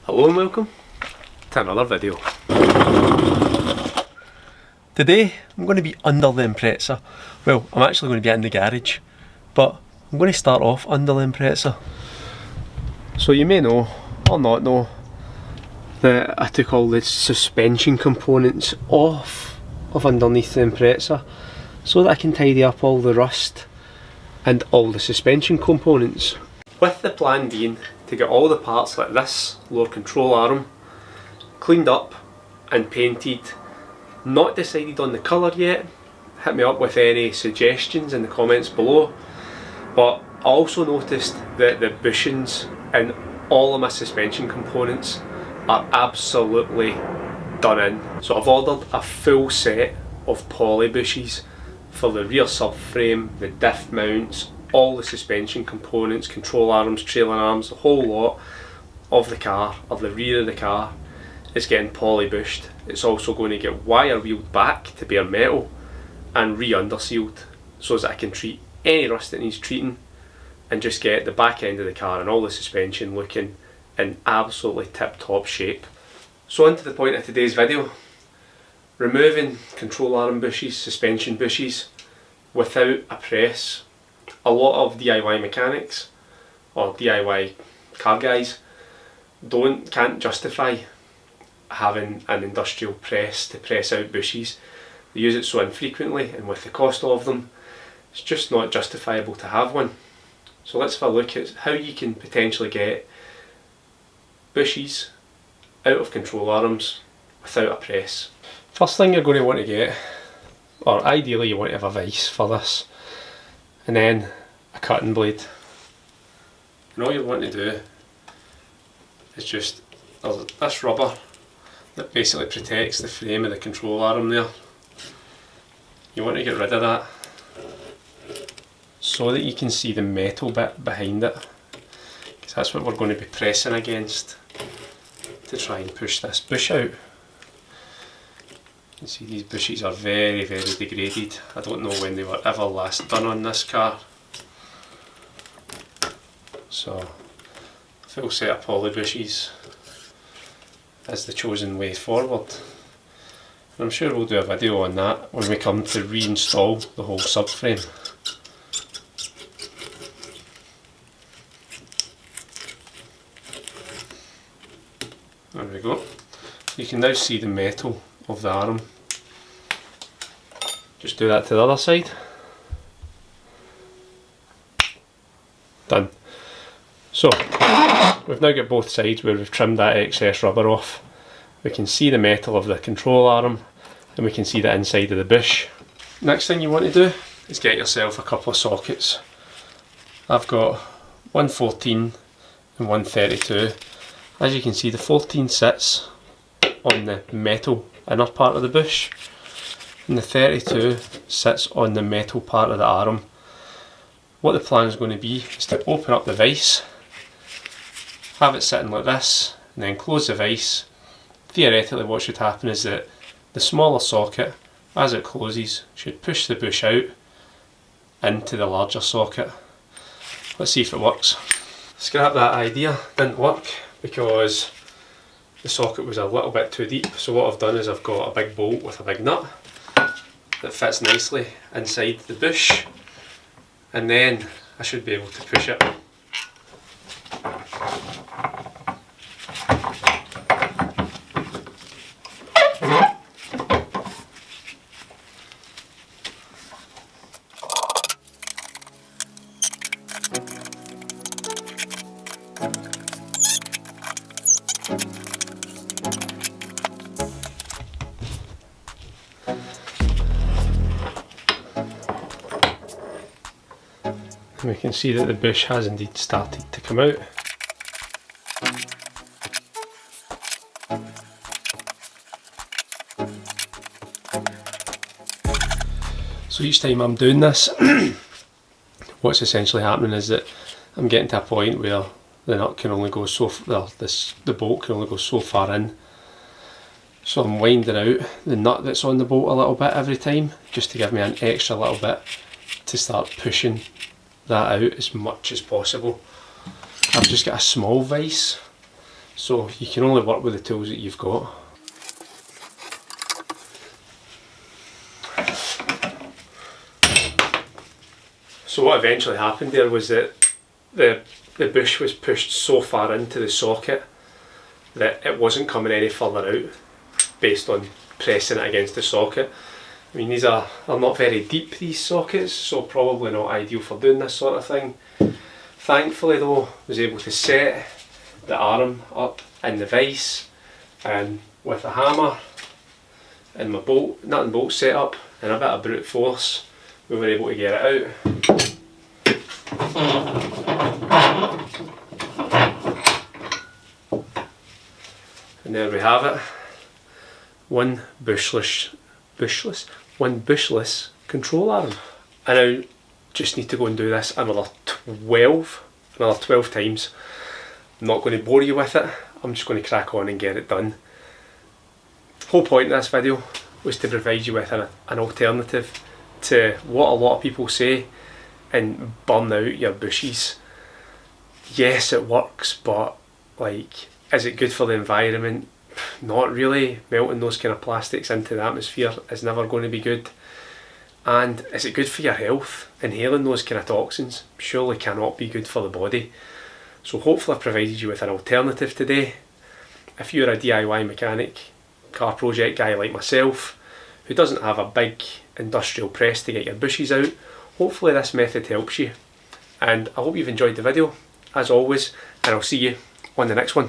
Hello and welcome to another video. Today I'm going to be under the Impreza. Well, I'm actually going to be in the garage, but I'm going to start off under the Impreza. So you may know, or not know, that I took all the suspension components off of underneath the Impreza so that I can tidy up all the rust and all the suspension components. With the plan being to get all the parts like this lower control arm cleaned up and painted. Not decided on the colour yet. Hit me up with any suggestions in the comments below. But I also noticed that the bushings in all of my suspension components are absolutely done in. So I've ordered a full set of poly bushes for the rear subframe, the diff mounts, all the suspension components, control arms, trailer arms, the whole lot of the car, of the rear of the car, is getting poly bushed. It's also going to get wire wheeled back to bare metal and re-undersealed so that I can treat any rust that needs treating and just get the back end of the car and all the suspension looking in absolutely tip-top shape. So on to the point of today's video. Removing control arm bushes, suspension bushes without a press. A lot of DIY mechanics or DIY car guys can't justify having an industrial press to press out bushes. They use it so infrequently, and with the cost of them, it's just not justifiable to have one. So let's have a look at how you can potentially get bushes out of control arms without a press. First thing you're going to want to get, or ideally you want to have a vise for this, and then a cutting blade. And all you want to do is just, there's this rubber that basically protects the frame of the control arm there. You want to get rid of that so that you can see the metal bit behind it, because that's what we're going to be pressing against to try and push this bush out. You can see these bushes are very, very degraded. I don't know when they were ever last done on this car. So, full set of poly bushes is the chosen way forward. And I'm sure we'll do a video on that when we come to reinstall the whole subframe. There we go. You can now see the metal of the arm. Just do that to the other side. Done. So, we've now got both sides where we've trimmed that excess rubber off. We can see the metal of the control arm and we can see the inside of the bush. Next thing you want to do is get yourself a couple of sockets. I've got 114 and 132. As you can see, the 14 sits on the metal inner part of the bush and the 32 sits on the metal part of the arm. What the plan is going to be is to open up the vise, have it sitting like this, and then close the vise. Theoretically what should happen is that the smaller socket, as it closes, should push the bush out into the larger socket. Let's see if it works. Scrap that idea, didn't work because the socket was a little bit too deep. So what I've done is I've got a big bolt with a big nut that fits nicely inside the bush, and then I should be able to push it. And we can see that the bush has indeed started to come out. So each time I'm doing this, what's essentially happening is that I'm getting to a point where the nut can only go so far, the bolt can only go so far in. So I'm winding out the nut that's on the bolt a little bit every time, just to give me an extra little bit to start pushing that out as much as possible. I've just got a small vise So you can only work with the tools that you've got. So what eventually happened there was that the bush was pushed so far into the socket that it wasn't coming any further out based on pressing it against the socket. I mean, these are not very deep, these sockets, so probably not ideal for doing this sort of thing. Thankfully though, I was able to set the arm up in the vise, and with a hammer and my nut and bolt set up and a bit of brute force, we were able to get it out. And there we have it. One bushless control arm. And I just need to go and do this another 12 times. I'm not going to bore you with it, I'm just going to crack on and get it done. The whole point of this video was to provide you with an alternative to what a lot of people say and burn out your bushes. Yes, it works, but like, is it good for the environment? Not really. Melting those kind of plastics into the atmosphere is never going to be good. And is it good for your health? Inhaling those kind of toxins surely cannot be good for the body. So hopefully I've provided you with an alternative today. If you're a DIY mechanic, car project guy like myself, who doesn't have a big industrial press to get your bushes out, hopefully this method helps you. And I hope you've enjoyed the video, as always, and I'll see you on the next one.